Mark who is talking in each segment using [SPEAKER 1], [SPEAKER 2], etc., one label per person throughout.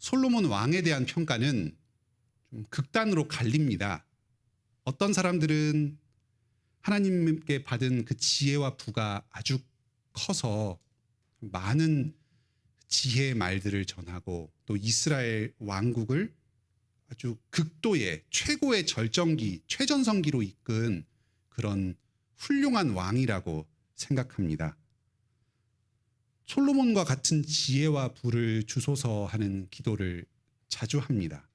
[SPEAKER 1] 솔로몬 왕에 대한 평가는 좀 극단으로 갈립니다. 어떤 사람들은 하나님께 받은 그 지혜와 부가 아주 커서 많은 지혜의 말들을 전하고 또 이스라엘 왕국을 아주 극도의 최고의 절정기, 최전성기로 이끈 그런 훌륭한 왕이라고 생각합니다. 솔로몬과 같은 지혜와 부를 주소서 하는 기도를 자주 합니다.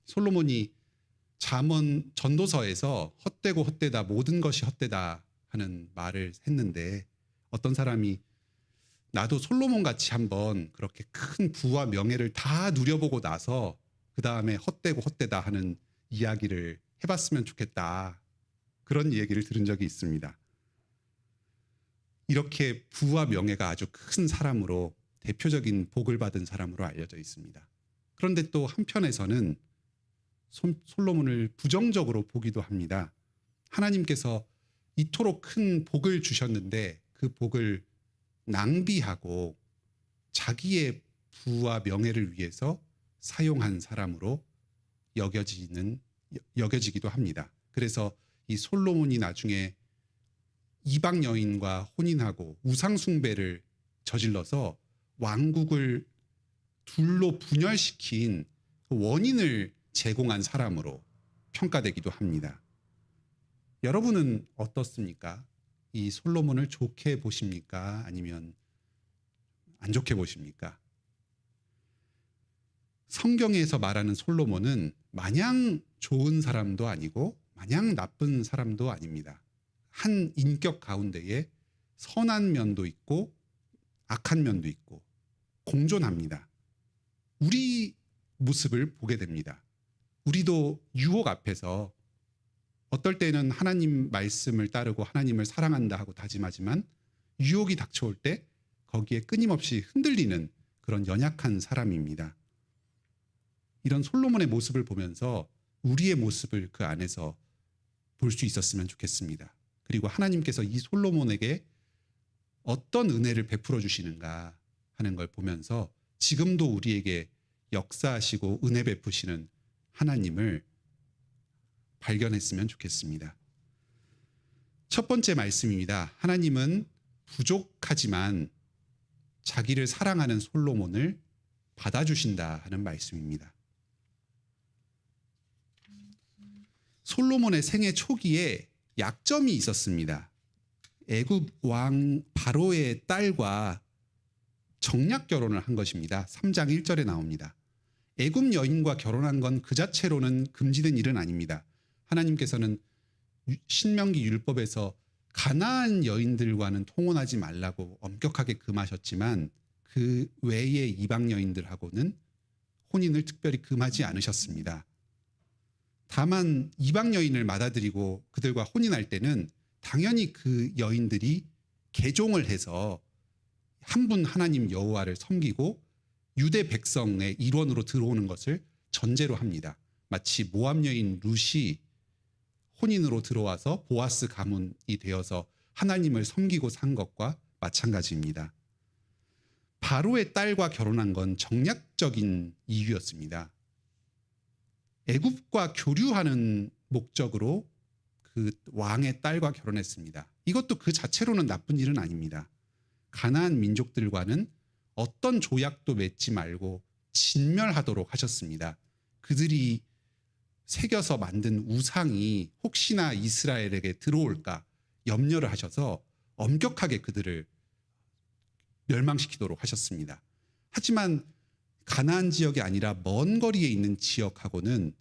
[SPEAKER 1] 솔로몬이 잠언 전도서에서 헛되고 헛되다 모든 것이 헛되다 하는 말을 했는데 어떤 사람이 나도 솔로몬 같이 한번 그렇게 큰 부와 명예를 다 누려보고 나서 그 다음에 헛되고 헛되다 하는 이야기를 해봤으면 좋겠다. 그런 얘기를 들은 적이 있습니다. 이렇게 부와 명예가 아주 큰 사람으로 대표적인 복을 받은 사람으로 알려져 있습니다. 그런데 또 한편에서는 솔로몬을 부정적으로 보기도 합니다. 하나님께서 이토록 큰 복을 주셨는데 그 복을 낭비하고 자기의 부와 명예를 위해서 사용한 사람으로 여겨지기도 합니다. 그래서 이 솔로몬이 나중에 이방 여인과 혼인하고 우상 숭배를 저질러서 왕국을 둘로 분열시킨 원인을 제공한 사람으로 평가되기도 합니다. 여러분은 어떻습니까? 이 솔로몬을 좋게 보십니까? 아니면 안 좋게 보십니까? 성경에서 말하는 솔로몬은 마냥 좋은 사람도 아니고 마냥 나쁜 사람도 아닙니다. 한 인격 가운데에 선한 면도 있고 악한 면도 있고 공존합니다. 우리 모습을 보게 됩니다. 우리도 유혹 앞에서 어떨 때는 하나님 말씀을 따르고 하나님을 사랑한다 하고 다짐하지만 유혹이 닥쳐올 때 거기에 끊임없이 흔들리는 그런 연약한 사람입니다. 이런 솔로몬의 모습을 보면서 우리의 모습을 그 안에서 볼 수 있었으면 좋겠습니다. 그리고 하나님께서 이 솔로몬에게 어떤 은혜를 베풀어 주시는가 하는 걸 보면서 지금도 우리에게 역사하시고 은혜 베푸시는 하나님을 발견했으면 좋겠습니다. 첫 번째 말씀입니다. 하나님은 부족하지만 자기를 사랑하는 솔로몬을 받아주신다 하는 말씀입니다. 솔로몬의 생애 초기에 약점이 있었습니다. 애굽 왕 바로의 딸과 정략 결혼을 한 것입니다. 3장 1절에 나옵니다. 애굽 여인과 결혼한 건 그 자체로는 금지된 일은 아닙니다. 하나님께서는 신명기 율법에서 가나안 여인들과는 통혼하지 말라고 엄격하게 금하셨지만 그 외의 이방 여인들하고는 혼인을 특별히 금하지 않으셨습니다. 다만 이방 여인을 받아들이고 그들과 혼인할 때는 당연히 그 여인들이 개종을 해서 한 분 하나님 여호와를 섬기고 유대 백성의 일원으로 들어오는 것을 전제로 합니다. 마치 모압 여인 룻이 혼인으로 들어와서 보아스 가문이 되어서 하나님을 섬기고 산 것과 마찬가지입니다. 바로의 딸과 결혼한 건 정략적인 이유였습니다. 애굽과 교류하는 목적으로 그 왕의 딸과 결혼했습니다. 이것도 그 자체로는 나쁜 일은 아닙니다. 가나안 민족들과는 어떤 조약도 맺지 말고 진멸하도록 하셨습니다. 그들이 새겨서 만든 우상이 혹시나 이스라엘에게 들어올까 염려를 하셔서 엄격하게 그들을 멸망시키도록 하셨습니다. 하지만 가나안 지역이 아니라 먼 거리에 있는 지역하고는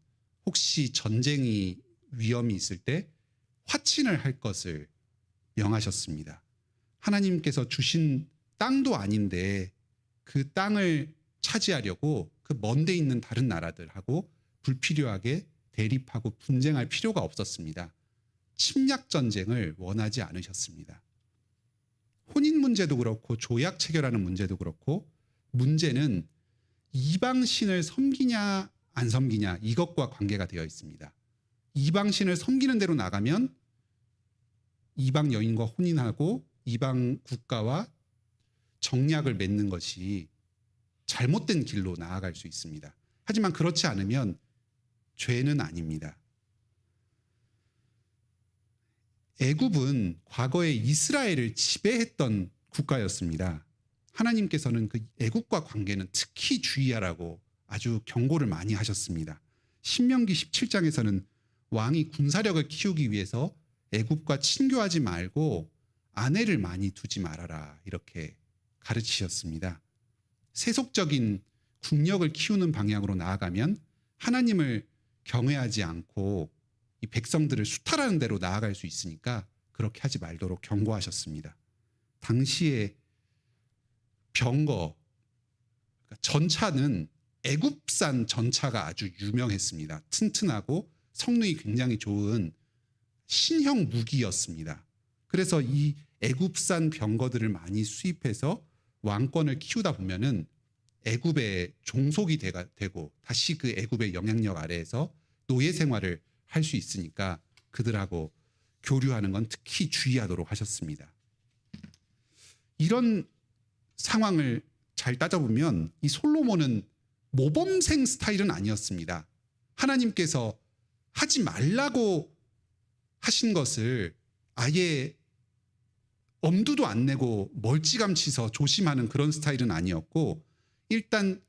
[SPEAKER 1] 혹시 전쟁이 위험이 있을 때 화친을 할 것을 명하셨습니다. 하나님께서 주신 땅도 아닌데 그 땅을 차지하려고 그 먼 데 있는 다른 나라들하고 불필요하게 대립하고 분쟁할 필요가 없었습니다. 침략 전쟁을 원하지 않으셨습니다. 혼인 문제도 그렇고 조약 체결하는 문제도 그렇고 문제는 이방신을 섬기냐 안 섬기냐 이것과 관계가 되어 있습니다. 이방신을 섬기는 대로 나가면 이방 여인과 혼인하고 이방 국가와 정략을 맺는 것이 잘못된 길로 나아갈 수 있습니다. 하지만 그렇지 않으면 죄는 아닙니다. 애굽은 과거에 이스라엘을 지배했던 국가였습니다. 하나님께서는 그 애굽과 관계는 특히 주의하라고 아주 경고를 많이 하셨습니다. 신명기 17장에서는 왕이 군사력을 키우기 위해서 애굽과 친교하지 말고 아내를 많이 두지 말아라 이렇게 가르치셨습니다. 세속적인 국력을 키우는 방향으로 나아가면 하나님을 경외하지 않고 이 백성들을 수탈하는 대로 나아갈 수 있으니까 그렇게 하지 말도록 경고하셨습니다. 당시에 병거, 그러니까 전차는 애굽산 전차가 아주 유명했습니다. 튼튼하고 성능이 굉장히 좋은 신형 무기였습니다. 그래서 이 애굽산 병거들을 많이 수입해서 왕권을 키우다 보면은 애굽의 종속이 되고 다시 그 애굽의 영향력 아래에서 노예 생활을 할 수 있으니까 그들하고 교류하는 건 특히 주의하도록 하셨습니다. 이런 상황을 잘 따져보면 이 솔로몬은 모범생 스타일은 아니었습니다. 하나님께서 하지 말라고 하신 것을 아예 엄두도 안 내고 멀찌감치서 조심하는 그런 스타일은 아니었고, 일단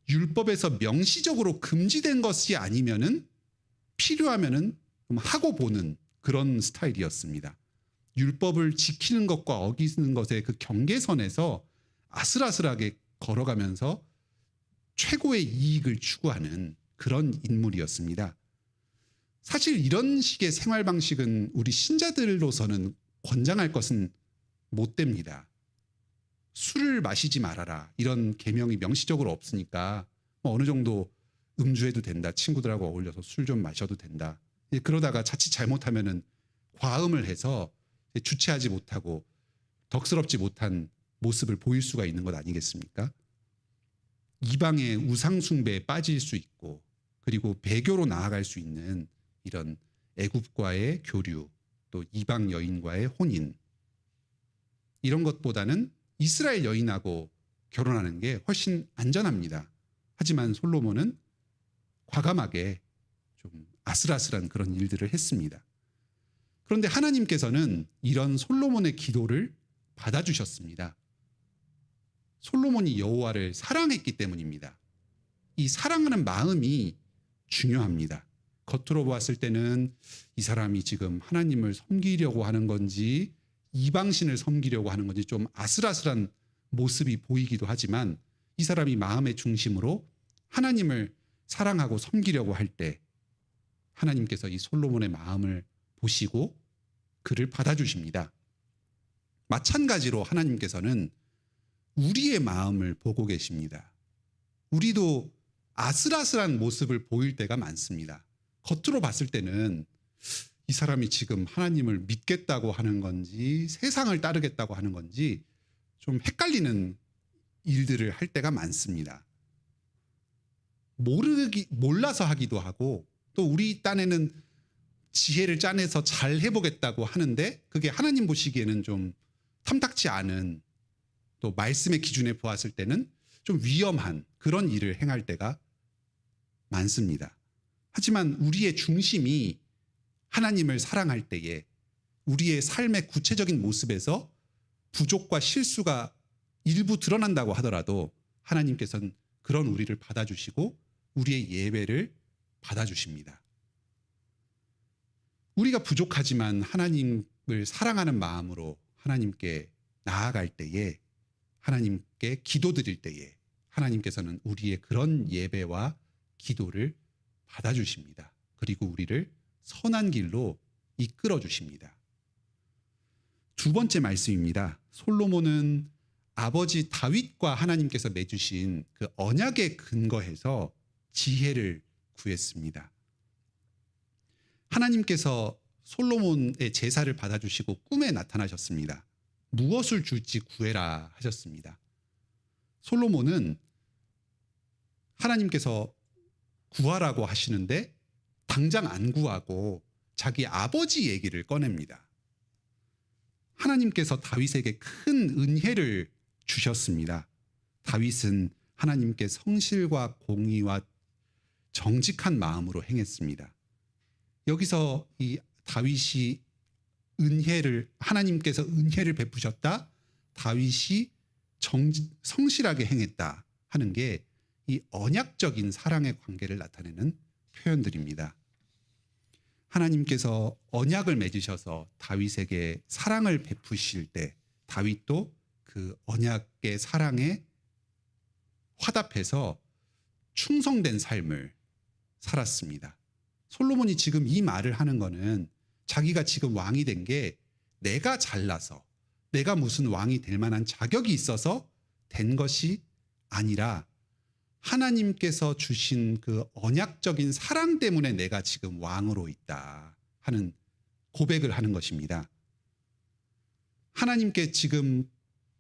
[SPEAKER 1] 율법에서 명시적으로 금지된 것이 아니면은 필요하면은 좀 하고 보는 그런 스타일이었습니다. 율법을 지키는 것과 어기는 것의 그 경계선에서 아슬아슬하게 걸어가면서 최고의 이익을 추구하는 그런 인물이었습니다. 사실 이런 식의 생활 방식은 우리 신자들로서는 권장할 것은 못 됩니다. 술을 마시지 말아라 이런 계명이 명시적으로 없으니까 어느 정도 음주해도 된다. 친구들하고 어울려서 술 좀 마셔도 된다. 그러다가 자칫 잘못하면은 과음을 해서 주체하지 못하고 덕스럽지 못한 모습을 보일 수가 있는 것 아니겠습니까? 이방의 우상숭배에 빠질 수 있고, 그리고 배교로 나아갈 수 있는 이런 애굽과의 교류, 또 이방 여인과의 혼인, 이런 것보다는 이스라엘 여인하고 결혼하는 게 훨씬 안전합니다. 하지만 솔로몬은 과감하게 좀 아슬아슬한 그런 일들을 했습니다. 그런데 하나님께서는 이런 솔로몬의 기도를 받아주셨습니다. 솔로몬이 여호와를 사랑했기 때문입니다. 이 사랑하는 마음이 중요합니다. 겉으로 보았을 때는 이 사람이 지금 하나님을 섬기려고 하는 건지 이방신을 섬기려고 하는 건지 좀 아슬아슬한 모습이 보이기도 하지만, 이 사람이 마음의 중심으로 하나님을 사랑하고 섬기려고 할 때 하나님께서 이 솔로몬의 마음을 보시고 그를 받아주십니다. 마찬가지로 하나님께서는 우리의 마음을 보고 계십니다. 우리도 아슬아슬한 모습을 보일 때가 많습니다. 겉으로 봤을 때는 이 사람이 지금 하나님을 믿겠다고 하는 건지 세상을 따르겠다고 하는 건지 좀 헷갈리는 일들을 할 때가 많습니다. 몰라서 하기도 하고, 또 우리 딴에는 지혜를 짜내서 잘 해보겠다고 하는데 그게 하나님 보시기에는 좀 탐탁지 않은, 또 말씀의 기준에 보았을 때는 좀 위험한 그런 일을 행할 때가 많습니다. 하지만 우리의 중심이 하나님을 사랑할 때에 우리의 삶의 구체적인 모습에서 부족과 실수가 일부 드러난다고 하더라도 하나님께서는 그런 우리를 받아주시고 우리의 예배를 받아주십니다. 우리가 부족하지만 하나님을 사랑하는 마음으로 하나님께 나아갈 때에, 하나님께 기도드릴 때에 하나님께서는 우리의 그런 예배와 기도를 받아주십니다. 그리고 우리를 선한 길로 이끌어 주십니다. 두 번째 말씀입니다. 솔로몬은 아버지 다윗과 하나님께서 맺으신 그 언약에 근거해서 지혜를 구했습니다. 하나님께서 솔로몬의 제사를 받아주시고 꿈에 나타나셨습니다. 무엇을 줄지 구해라 하셨습니다. 솔로몬은 하나님께서 구하라고 하시는데 당장 안 구하고 자기 아버지 얘기를 꺼냅니다. 하나님께서 다윗에게 큰 은혜를 주셨습니다. 다윗은 하나님께 성실과 공의와 정직한 마음으로 행했습니다. 여기서 이 다윗이 하나님께서 은혜를 베푸셨다, 다윗이 성실하게 행했다 하는 게 이 언약적인 사랑의 관계를 나타내는 표현들입니다. 하나님께서 언약을 맺으셔서 다윗에게 사랑을 베푸실 때 다윗도 그 언약의 사랑에 화답해서 충성된 삶을 살았습니다. 솔로몬이 지금 이 말을 하는 거는 자기가 지금 왕이 된 게 내가 잘나서, 내가 무슨 왕이 될 만한 자격이 있어서 된 것이 아니라 하나님께서 주신 그 언약적인 사랑 때문에 내가 지금 왕으로 있다 하는 고백을 하는 것입니다. 하나님께 지금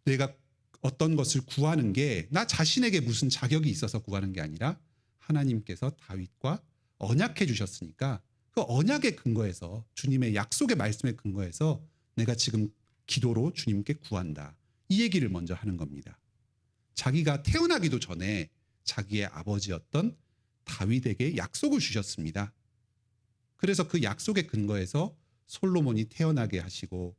[SPEAKER 1] 내가 어떤 것을 구하는 게 나 자신에게 무슨 자격이 있어서 구하는 게 아니라 하나님께서 다윗과 언약해 주셨으니까 그 언약의 근거에서, 주님의 약속의 말씀의 근거에서 내가 지금 기도로 주님께 구한다. 이 얘기를 먼저 하는 겁니다. 자기가 태어나기도 전에 자기의 아버지였던 다윗에게 약속을 주셨습니다. 그래서 그 약속의 근거에서 솔로몬이 태어나게 하시고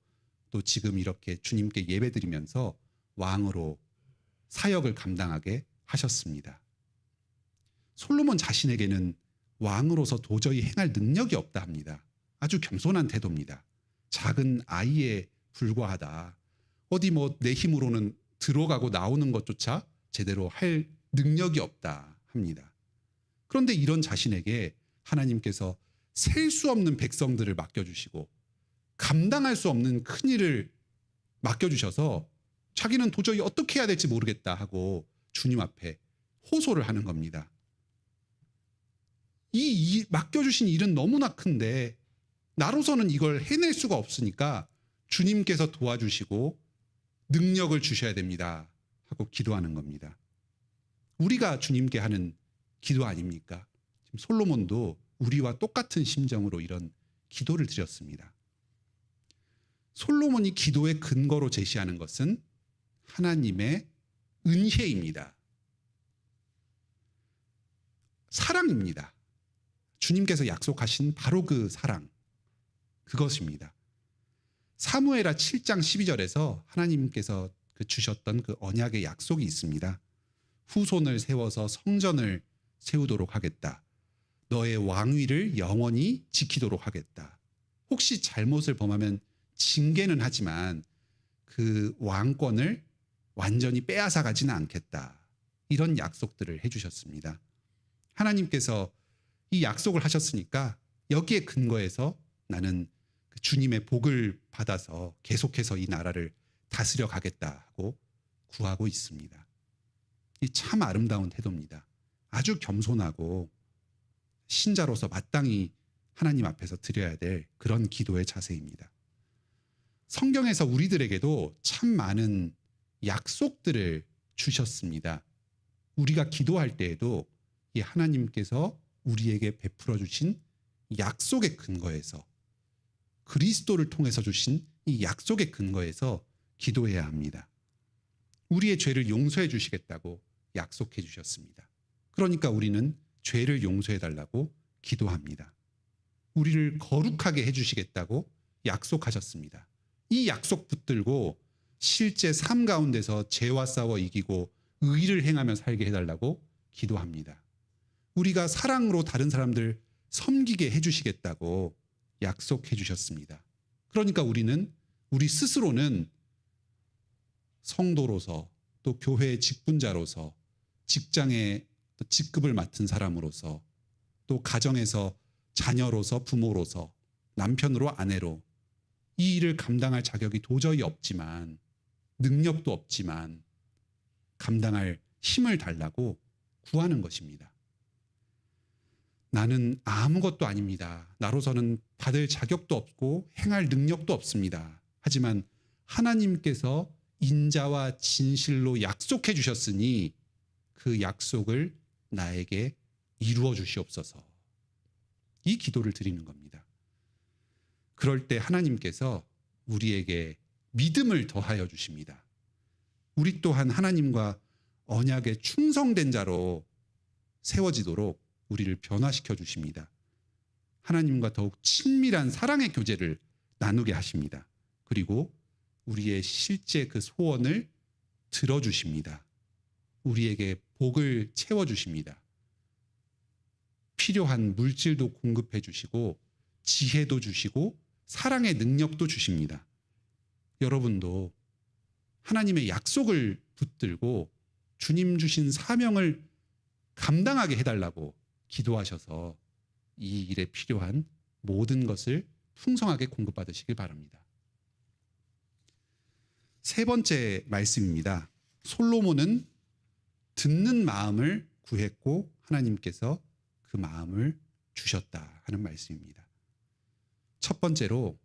[SPEAKER 1] 또 지금 이렇게 주님께 예배드리면서 왕으로 사역을 감당하게 하셨습니다. 솔로몬 자신에게는 왕으로서 도저히 행할 능력이 없다 합니다. 아주 겸손한 태도입니다. 작은 아이에 불과하다. 어디 내 힘으로는 들어가고 나오는 것조차 제대로 할 능력이 없다 합니다. 그런데 이런 자신에게 하나님께서 셀 수 없는 백성들을 맡겨주시고 감당할 수 없는 큰 일을 맡겨주셔서 자기는 도저히 어떻게 해야 될지 모르겠다 하고 주님 앞에 호소를 하는 겁니다. 이 맡겨주신 일은 너무나 큰데 나로서는 이걸 해낼 수가 없으니까 주님께서 도와주시고 능력을 주셔야 됩니다 하고 기도하는 겁니다. 우리가 주님께 하는 기도 아닙니까? 지금 솔로몬도 우리와 똑같은 심정으로 이런 기도를 드렸습니다. 솔로몬이 기도의 근거로 제시하는 것은 하나님의 은혜입니다. 사랑입니다. 주님께서 약속하신 바로 그 사랑, 그것입니다. 사무엘하 7장 12절에서 하나님께서 주셨던 그 언약의 약속이 있습니다. 후손을 세워서 성전을 세우도록 하겠다. 너의 왕위를 영원히 지키도록 하겠다. 혹시 잘못을 범하면 징계는 하지만 그 왕권을 완전히 빼앗아 가지는 않겠다. 이런 약속들을 해주셨습니다. 하나님께서 이 약속을 하셨으니까 여기에 근거해서 나는 주님의 복을 받아서 계속해서 이 나라를 다스려 가겠다 하고 구하고 있습니다. 이 참 아름다운 태도입니다. 아주 겸손하고 신자로서 마땅히 하나님 앞에서 드려야 될 그런 기도의 자세입니다. 성경에서 우리들에게도 참 많은 약속들을 주셨습니다. 우리가 기도할 때에도 이 하나님께서 우리에게 베풀어 주신 약속의 근거에서, 그리스도를 통해서 주신 이 약속의 근거에서 기도해야 합니다. 우리의 죄를 용서해 주시겠다고 약속해 주셨습니다. 그러니까 우리는 죄를 용서해 달라고 기도합니다. 우리를 거룩하게 해 주시겠다고 약속하셨습니다. 이 약속 붙들고 실제 삶 가운데서 죄와 싸워 이기고 의를 행하며 살게 해달라고 기도합니다. 우리가 사랑으로 다른 사람들 섬기게 해주시겠다고 약속해 주셨습니다. 그러니까 우리 스스로는 성도로서, 또 교회의 직분자로서, 직장의 직급을 맡은 사람으로서, 또 가정에서 자녀로서, 부모로서, 남편으로, 아내로 이 일을 감당할 자격이 도저히 없지만, 능력도 없지만 감당할 힘을 달라고 구하는 것입니다. 나는 아무것도 아닙니다. 나로서는 받을 자격도 없고 행할 능력도 없습니다. 하지만 하나님께서 인자와 진실로 약속해 주셨으니 그 약속을 나에게 이루어 주시옵소서. 이 기도를 드리는 겁니다. 그럴 때 하나님께서 우리에게 믿음을 더하여 주십니다. 우리 또한 하나님과 언약에 충성된 자로 세워지도록 우리를 변화시켜 주십니다. 하나님과 더욱 친밀한 사랑의 교제를 나누게 하십니다. 그리고 우리의 실제 그 소원을 들어주십니다. 우리에게 복을 채워주십니다. 필요한 물질도 공급해 주시고 지혜도 주시고 사랑의 능력도 주십니다. 여러분도 하나님의 약속을 붙들고 주님 주신 사명을 감당하게 해달라고 기도하셔서 이 일에 필요한 모든 것을 풍성하게 공급받으시길 바랍니다. 세 번째 말씀입니다. 솔로몬은 듣는 마음을 구했고 하나님께서 그 마음을 주셨다 하는 말씀입니다. 첫 번째로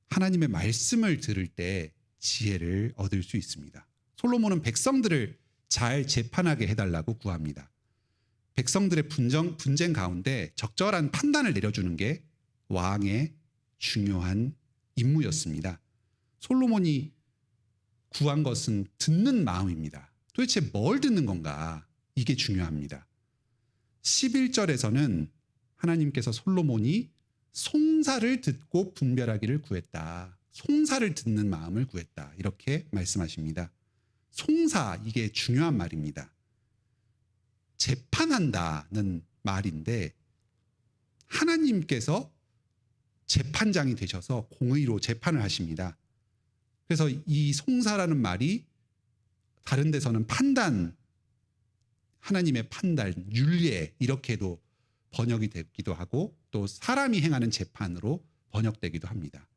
[SPEAKER 1] 하나님의 말씀을 들을 때 지혜를 얻을 수 있습니다. 솔로몬은 백성들을 잘 재판하게 해달라고 구합니다. 백성들의 분쟁 가운데 적절한 판단을 내려주는 게 왕의 중요한 임무였습니다. 솔로몬이 구한 것은 듣는 마음입니다. 도대체 뭘 듣는 건가? 이게 중요합니다. 11절에서는 하나님께서 솔로몬이 송사를 듣고 분별하기를 구했다. 송사를 듣는 마음을 구했다. 이렇게 말씀하십니다. 송사, 이게 중요한 말입니다. 재판한다는 말인데 하나님께서 재판장이 되셔서 공의로 재판을 하십니다. 그래서 이 송사라는 말이 다른 데서는 판단, 하나님의 판단, 윤례 이렇게도 번역이 되기도 하고 또 사람이 행하는 재판으로 번역되기도 합니다.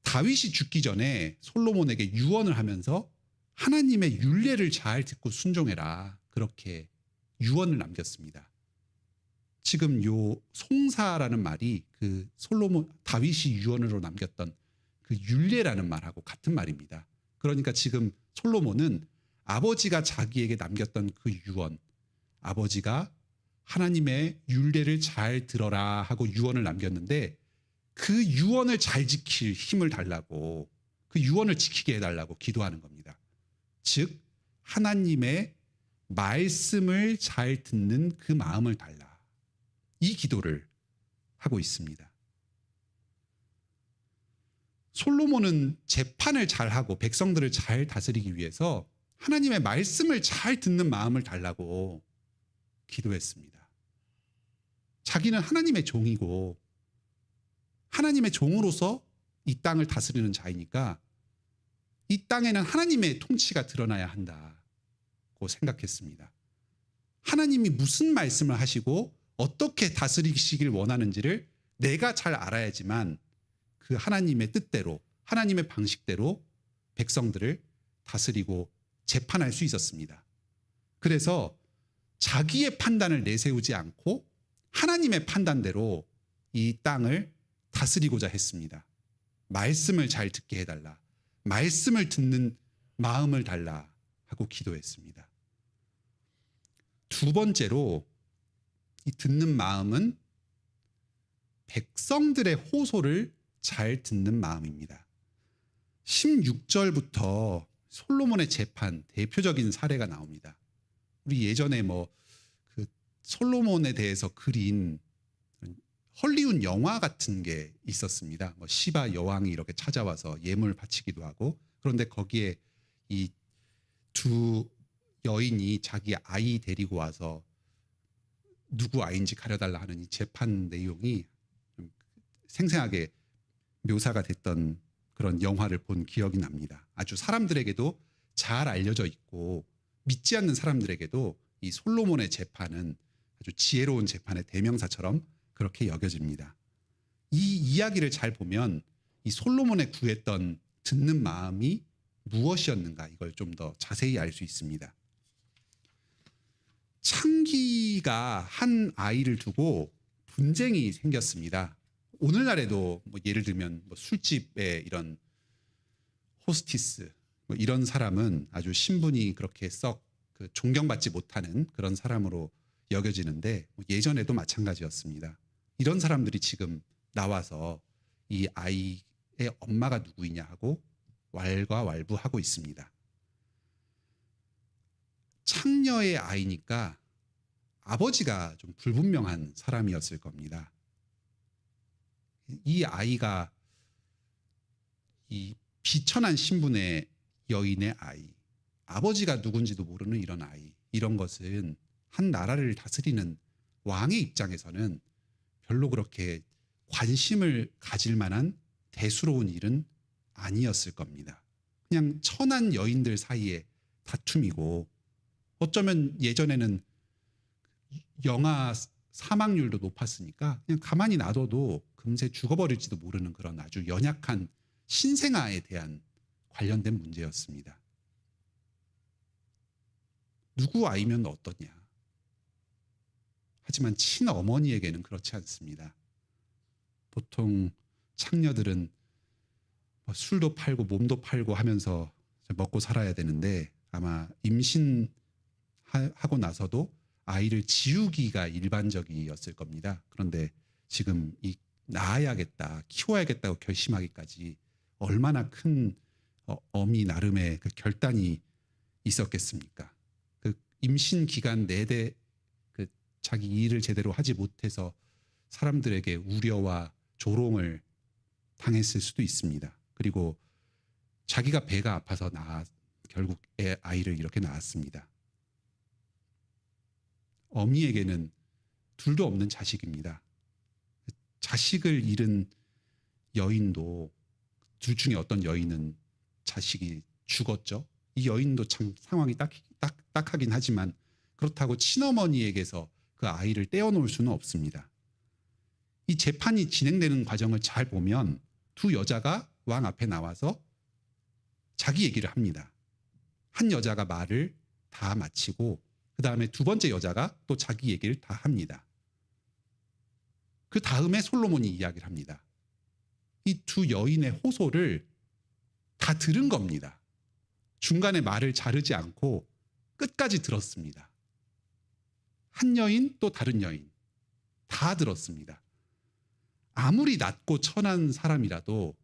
[SPEAKER 1] 다윗이 죽기 전에 솔로몬에게 유언을 하면서 하나님의 윤례를 잘 듣고 순종해라. 그렇게 유언을 남겼습니다. 지금 요 송사라는 말이 그 다윗이 유언으로 남겼던 그 윤례라는 말하고 같은 말입니다. 그러니까 지금 솔로몬은 아버지가 자기에게 남겼던 그 유언, 아버지가 하나님의 윤례를 잘 들어라 하고 유언을 남겼는데 그 유언을 잘 지킬 힘을 달라고, 그 유언을 지키게 해달라고 기도하는 겁니다. 즉 하나님의 말씀을 잘 듣는 그 마음을 달라. 이 기도를 하고 있습니다. 솔로몬은 재판을 잘하고 백성들을 잘 다스리기 위해서 하나님의 말씀을 잘 듣는 마음을 달라고 기도했습니다. 자기는 하나님의 종이고 하나님의 종으로서 이 땅을 다스리는 자이니까 이 땅에는 하나님의 통치가 드러나야 한다고 생각했습니다. 하나님이 무슨 말씀을 하시고 어떻게 다스리시길 원하는지를 내가 잘 알아야지만 그 하나님의 뜻대로, 하나님의 방식대로 백성들을 다스리고 재판할 수 있었습니다. 그래서 자기의 판단을 내세우지 않고 하나님의 판단대로 이 땅을 다스리고자 했습니다. 말씀을 잘 듣게 해달라. 말씀을 듣는 마음을 달라 하고 기도했습니다. 두 번째로 이 듣는 마음은 백성들의 호소를 잘 듣는 마음입니다. 16절부터 솔로몬의 재판 대표적인 사례가 나옵니다. 우리 예전에 그 솔로몬에 대해서 그린 헐리우드 영화 같은 게 있었습니다. 시바 여왕이 이렇게 찾아와서 예물 바치기도 하고, 그런데 거기에 이 두 여인이 자기 아이 데리고 와서 누구 아이인지 가려달라 하는 이 재판 내용이 좀 생생하게 묘사가 됐던 그런 영화를 본 기억이 납니다. 아주 사람들에게도 잘 알려져 있고 믿지 않는 사람들에게도 이 솔로몬의 재판은 아주 지혜로운 재판의 대명사처럼 그렇게 여겨집니다. 이 이야기를 잘 보면 이 솔로몬의 구했던 듣는 마음이 무엇이었는가, 이걸 좀 더 자세히 알 수 있습니다. 창기가 한 아이를 두고 분쟁이 생겼습니다. 오늘날에도 예를 들면 술집에 이런 호스티스 이런 사람은 아주 신분이 그렇게 썩 존경받지 못하는 그런 사람으로 여겨지는데 예전에도 마찬가지였습니다. 이런 사람들이 지금 나와서 이 아이의 엄마가 누구이냐 하고 왈가왈부하고 있습니다. 창녀의 아이니까 아버지가 좀 불분명한 사람이었을 겁니다. 이 아이가 이 비천한 신분의 여인의 아이, 아버지가 누군지도 모르는 이런 아이, 이런 것은 한 나라를 다스리는 왕의 입장에서는 별로 그렇게 관심을 가질 만한 대수로운 일은 아니었을 겁니다. 그냥 천한 여인들 사이의 다툼이고, 어쩌면 예전에는 영아 사망률도 높았으니까 그냥 가만히 놔둬도 금세 죽어버릴지도 모르는 그런 아주 연약한 신생아에 대한 관련된 문제였습니다. 누구 아이면 어떠냐? 하지만 친어머니에게는 그렇지 않습니다. 보통 창녀들은 술도 팔고 몸도 팔고 하면서 먹고 살아야 되는데, 아마 임신하고 나서도 아이를 지우기가 일반적이었을 겁니다. 그런데 지금 이 낳아야겠다, 키워야겠다고 결심하기까지 얼마나 큰 어미 나름의 그 결단이 있었겠습니까? 그 임신 기간 내내 그 자기 일을 제대로 하지 못해서 사람들에게 우려와 조롱을 당했을 수도 있습니다. 그리고 자기가 배가 아파서 결국 아이를 이렇게 낳았습니다. 어미에게는 둘도 없는 자식입니다. 자식을 잃은 여인도, 둘 중에 어떤 여인은 자식이 죽었죠. 이 여인도 참 상황이 딱하긴 하지만 그렇다고 친어머니에게서 그 아이를 떼어놓을 수는 없습니다. 이 재판이 진행되는 과정을 잘 보면 두 여자가 왕 앞에 나와서 자기 얘기를 합니다. 한 여자가 말을 다 마치고 그 다음에 두 번째 여자가 또 자기 얘기를 다 합니다. 그 다음에 솔로몬이 이야기를 합니다. 이 두 여인의 호소를 다 들은 겁니다. 중간에 말을 자르지 않고 끝까지 들었습니다. 한 여인 또 다른 여인 다 들었습니다. 아무리 낮고 천한 사람이라도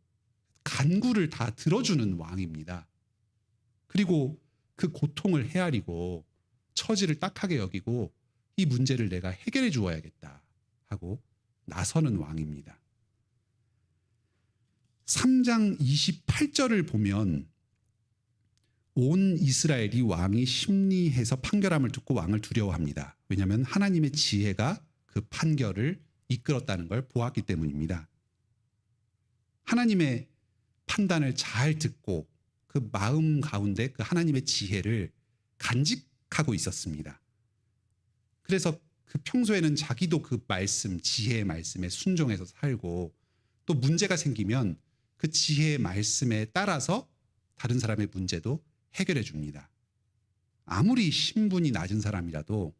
[SPEAKER 1] 간구를 다 들어주는 왕입니다. 그리고 그 고통을 헤아리고 처지를 딱하게 여기고 이 문제를 내가 해결해 주어야겠다 하고 나서는 왕입니다. 3장 28절을 보면 온 이스라엘이 왕이 심리해서 판결함을 듣고 왕을 두려워합니다. 왜냐하면 하나님의 지혜가 그 판결을 이끌었다는 걸 보았기 때문입니다. 하나님의 판단을 잘 듣고 그 마음 가운데 그 하나님의 지혜를 간직하고 있었습니다. 그래서 그 평소에는 자기도 그 말씀, 지혜의 말씀에 순종해서 살고, 또 문제가 생기면 그 지혜의 말씀에 따라서 다른 사람의 문제도 해결해 줍니다. 아무리 신분이 낮은 사람이라도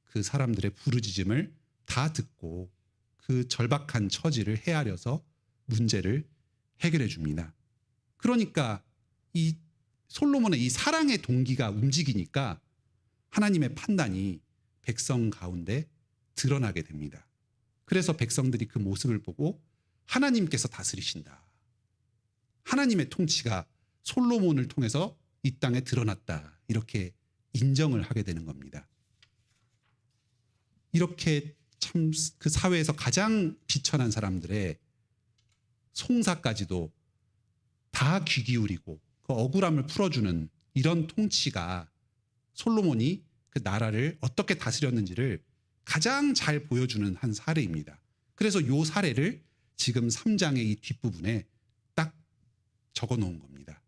[SPEAKER 1] 그 사람들의 부르짖음을 다 듣고 그 절박한 처지를 헤아려서 문제를 해결해 줍니다. 그러니까 이 솔로몬의 이 사랑의 동기가 움직이니까 하나님의 판단이 백성 가운데 드러나게 됩니다. 그래서 백성들이 그 모습을 보고 하나님께서 다스리신다, 하나님의 통치가 솔로몬을 통해서 이 땅에 드러났다, 이렇게 인정을 하게 되는 겁니다. 이렇게 참 그 사회에서 가장 비천한 사람들의 송사까지도 다 귀 기울이고 그 억울함을 풀어주는 이런 통치가, 솔로몬이 그 나라를 어떻게 다스렸는지를 가장 잘 보여주는 한 사례입니다. 그래서 이 사례를 지금 3장의 이 뒷부분에 딱 적어 놓은 겁니다.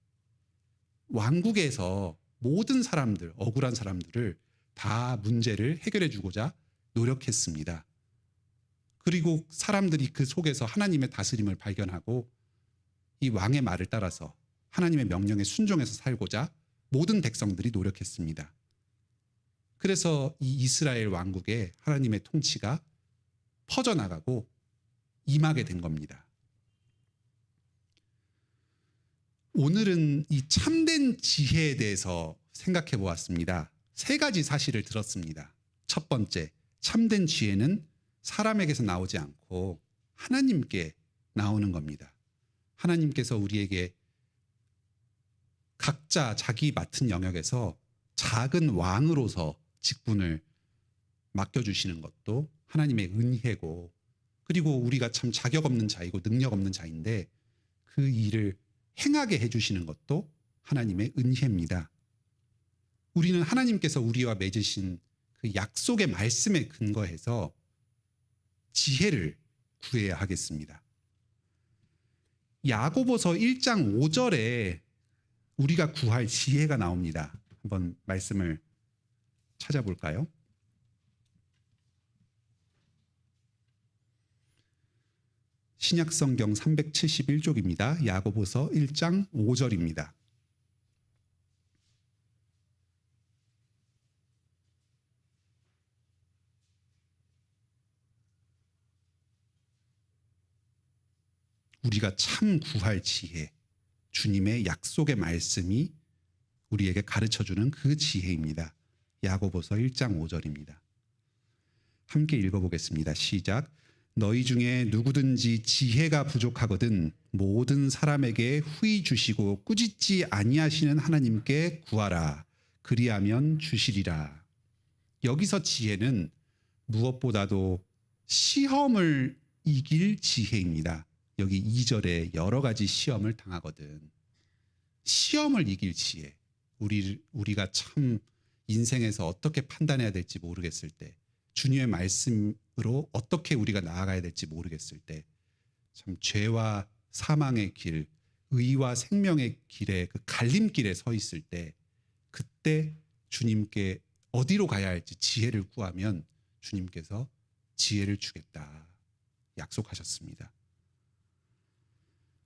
[SPEAKER 1] 왕국에서 모든 사람들, 억울한 사람들을 다 문제를 해결해 주고자 노력했습니다. 그리고 사람들이 그 속에서 하나님의 다스림을 발견하고 이 왕의 말을 따라서 하나님의 명령에 순종해서 살고자 모든 백성들이 노력했습니다. 그래서 이 이스라엘 왕국에 하나님의 통치가 퍼져나가고 임하게 된 겁니다. 오늘은 이 참된 지혜에 대해서 생각해 보았습니다. 3가지 사실을 들었습니다. 첫 번째, 참된 지혜는 사람에게서 나오지 않고 하나님께 나오는 겁니다. 하나님께서 우리에게 각자 자기 맡은 영역에서 작은 왕으로서 직분을 맡겨주시는 것도 하나님의 은혜고, 그리고 우리가 참 자격 없는 자이고 능력 없는 자인데 그 일을 행하게 해주시는 것도 하나님의 은혜입니다. 우리는 하나님께서 우리와 맺으신 그 약속의 말씀에 근거해서 지혜를 구해야 하겠습니다. 야고보서 1장 5절에 우리가 구할 지혜가 나옵니다. 한번 말씀을 찾아볼까요? 신약성경 371쪽입니다. 야고보서 1장 5절입니다. 우리가 참 구할 지혜, 주님의 약속의 말씀이 우리에게 가르쳐주는 그 지혜입니다. 야고보서 1장 5절입니다. 함께 읽어보겠습니다. 시작. 너희 중에 누구든지 지혜가 부족하거든 모든 사람에게 후히 주시고 꾸짖지 아니하시는 하나님께 구하라. 그리하면 주시리라. 여기서 지혜는 무엇보다도 시험을 이길 지혜입니다. 여기 2절에 여러 가지 시험을 당하거든. 시험을 이길 지혜. 우리가 참 인생에서 어떻게 판단해야 될지 모르겠을 때, 주님의 말씀으로 어떻게 우리가 나아가야 될지 모르겠을 때, 참 죄와 사망의 길, 의와 생명의 길에 그 갈림길에 서 있을 때, 그때 주님께 어디로 가야 할지 지혜를 구하면 주님께서 지혜를 주겠다 약속하셨습니다.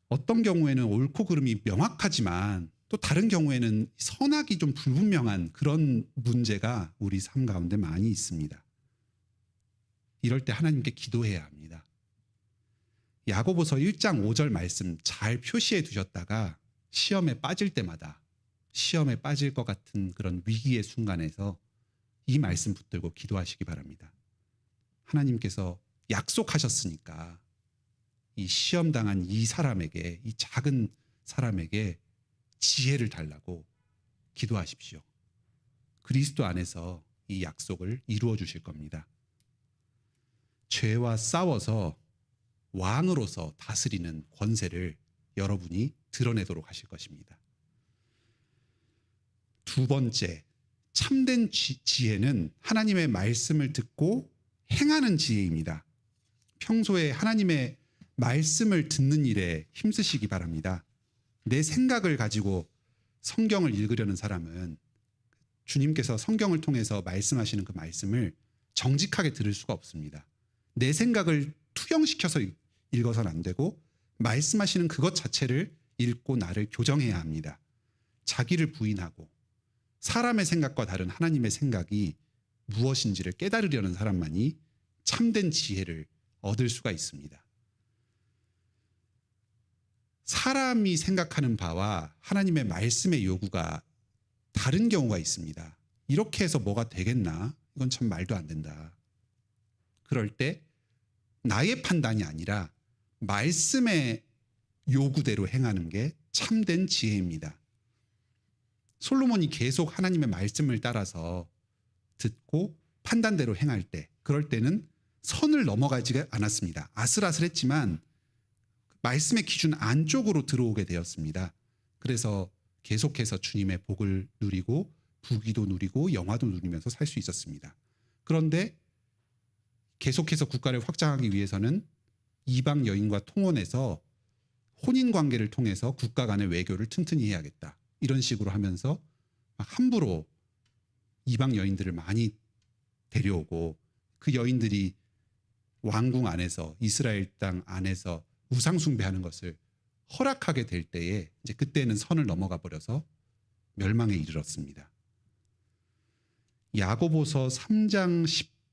[SPEAKER 1] 어떤 경우에는 옳고 그름이 명확하지만 또 다른 경우에는 선악이 좀 불분명한 그런 문제가 우리 삶 가운데 많이 있습니다. 이럴 때 하나님께 기도해야 합니다. 야고보서 1장 5절 말씀 잘 표시해 두셨다가 시험에 빠질 때마다, 시험에 빠질 것 같은 그런 위기의 순간에서 이 말씀 붙들고 기도하시기 바랍니다. 하나님께서 약속하셨으니까 이 시험당한 이 사람에게, 이 작은 사람에게 지혜를 달라고 기도하십시오. 그리스도 안에서 이 약속을 이루어 주실 겁니다. 죄와 싸워서 왕으로서 다스리는 권세를 여러분이 드러내도록 하실 것입니다. 두 번째, 참된 지혜는 하나님의 말씀을 듣고 행하는 지혜입니다. 평소에 하나님의 말씀을 듣는 일에 힘쓰시기 바랍니다. 내 생각을 가지고 성경을 읽으려는 사람은 주님께서 성경을 통해서 말씀하시는 그 말씀을 정직하게 들을 수가 없습니다. 내 생각을 투영시켜서 읽어서는 안 되고 말씀하시는 그것 자체를 읽고 나를 교정해야 합니다. 자기를 부인하고 사람의 생각과 다른 하나님의 생각이 무엇인지를 깨달으려는 사람만이 참된 지혜를 얻을 수가 있습니다. 사람이 생각하는 바와 하나님의 말씀의 요구가 다른 경우가 있습니다. 이렇게 해서 뭐가 되겠나? 이건 참 말도 안 된다. 그럴 때 나의 판단이 아니라 말씀의 요구대로 행하는 게 참된 지혜입니다. 솔로몬이 계속 하나님의 말씀을 따라서 듣고 판단대로 행할 때, 그럴 때는 선을 넘어가지 않았습니다. 아슬아슬했지만 말씀의 기준 안쪽으로 들어오게 되었습니다. 그래서 계속해서 주님의 복을 누리고 부귀도 누리고 영화도 누리면서 살 수 있었습니다. 그런데 계속해서 국가를 확장하기 위해서는 이방 여인과 통혼해서 혼인관계를 통해서 국가 간의 외교를 튼튼히 해야겠다. 이런 식으로 하면서 함부로 이방 여인들을 많이 데려오고 그 여인들이 왕궁 안에서, 이스라엘 땅 안에서 우상 숭배하는 것을 허락하게 될 때에 이제 그때는 선을 넘어가 버려서 멸망에 이르렀습니다. 야고보서 3장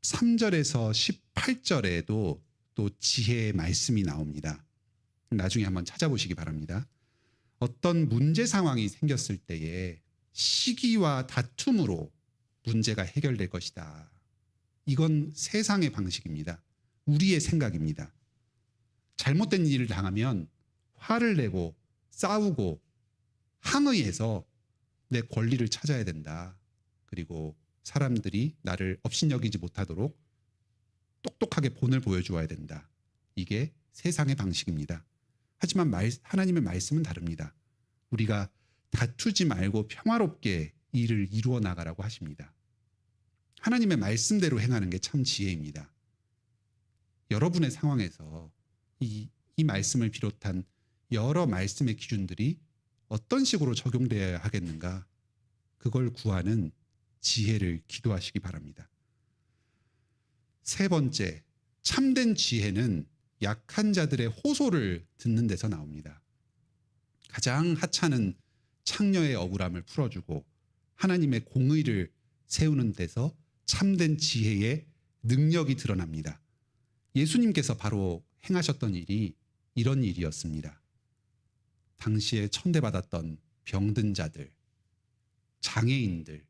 [SPEAKER 1] 13절에서 18절에도 또 지혜의 말씀이 나옵니다. 나중에 한번 찾아보시기 바랍니다. 어떤 문제 상황이 생겼을 때에 시기와 다툼으로 문제가 해결될 것이다. 이건 세상의 방식입니다. 우리의 생각입니다. 잘못된 일을 당하면 화를 내고 싸우고 항의해서 내 권리를 찾아야 된다. 그리고 사람들이 나를 업신여기지 못하도록 똑똑하게 본을 보여주어야 된다. 이게 세상의 방식입니다. 하지만 하나님의 말씀은 다릅니다. 우리가 다투지 말고 평화롭게 일을 이루어 나가라고 하십니다. 하나님의 말씀대로 행하는 게 참 지혜입니다. 여러분의 상황에서 이 말씀을 비롯한 여러 말씀의 기준들이 어떤 식으로 적용되어야 하겠는가? 그걸 구하는 지혜를 기도하시기 바랍니다. 세 번째, 참된 지혜는 약한 자들의 호소를 듣는 데서 나옵니다. 가장 하찮은 창녀의 억울함을 풀어주고 하나님의 공의를 세우는 데서 참된 지혜의 능력이 드러납니다. 예수님께서 바로 행하셨던 일이 이런 일이었습니다. 당시에 천대받았던 병든 자들, 장애인들,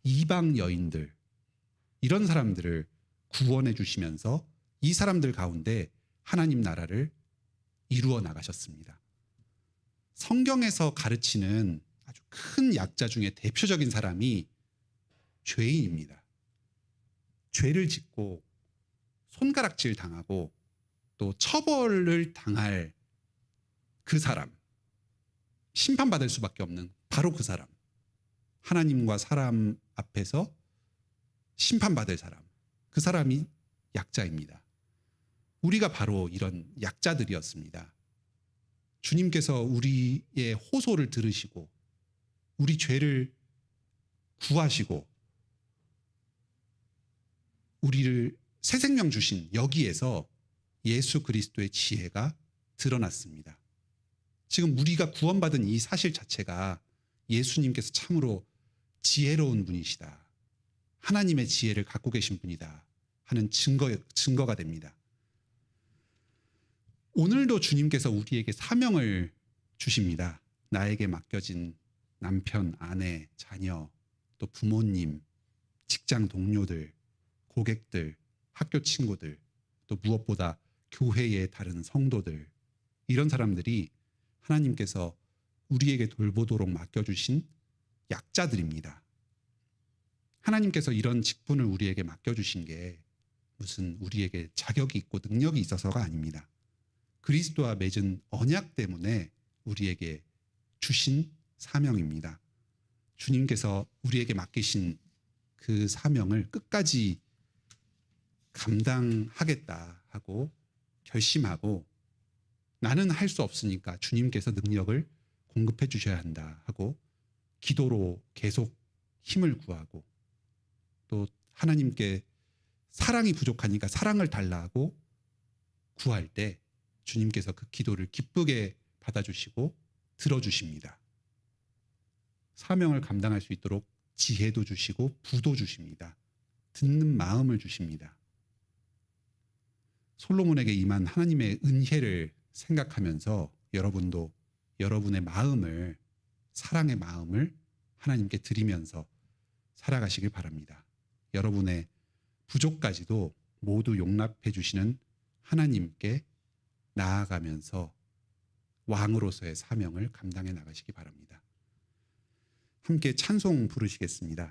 [SPEAKER 1] 이방 여인들, 이런 사람들을 구원해 주시면서 이 사람들 가운데 하나님 나라를 이루어 나가셨습니다. 성경에서 가르치는 아주 큰 약자 중에 대표적인 사람이 죄인입니다. 죄를 짓고 손가락질 당하고 또 처벌을 당할 그 사람, 심판받을 수밖에 없는 바로 그 사람, 하나님과 사람 앞에서 심판받을 사람, 그 사람이 약자입니다. 우리가 바로 이런 약자들이었습니다. 주님께서 우리의 호소를 들으시고 우리 죄를 구하시고 우리를 새 생명 주신 여기에서 예수 그리스도의 지혜가 드러났습니다. 지금 우리가 구원받은 이 사실 자체가 예수님께서 참으로 지혜로운 분이시다. 하나님의 지혜를 갖고 계신 분이다 하는 증거가 됩니다. 오늘도 주님께서 우리에게 사명을 주십니다. 나에게 맡겨진 남편, 아내, 자녀, 또 부모님, 직장 동료들, 고객들, 학교 친구들, 또 무엇보다 교회의 다른 성도들, 이런 사람들이 하나님께서 우리에게 돌보도록 맡겨주신 약자들입니다. 하나님께서 이런 직분을 우리에게 맡겨주신 게 무슨 우리에게 자격이 있고 능력이 있어서가 아닙니다. 그리스도와 맺은 언약 때문에 우리에게 주신 사명입니다. 주님께서 우리에게 맡기신 그 사명을 끝까지 감당하겠다 하고 결심하고 나는 할 수 없으니까 주님께서 능력을 공급해 주셔야 한다 하고 기도로 계속 힘을 구하고 또 하나님께 사랑이 부족하니까 사랑을 달라 하고 구할 때 주님께서 그 기도를 기쁘게 받아주시고 들어주십니다. 사명을 감당할 수 있도록 지혜도 주시고 부도 주십니다. 듣는 마음을 주십니다. 솔로몬에게 임한 하나님의 은혜를 생각하면서 여러분도 여러분의 마음을, 사랑의 마음을 하나님께 드리면서 살아가시길 바랍니다. 여러분의 부족까지도 모두 용납해 주시는 하나님께 나아가면서 왕으로서의 사명을 감당해 나가시기 바랍니다. 함께 찬송 부르시겠습니다.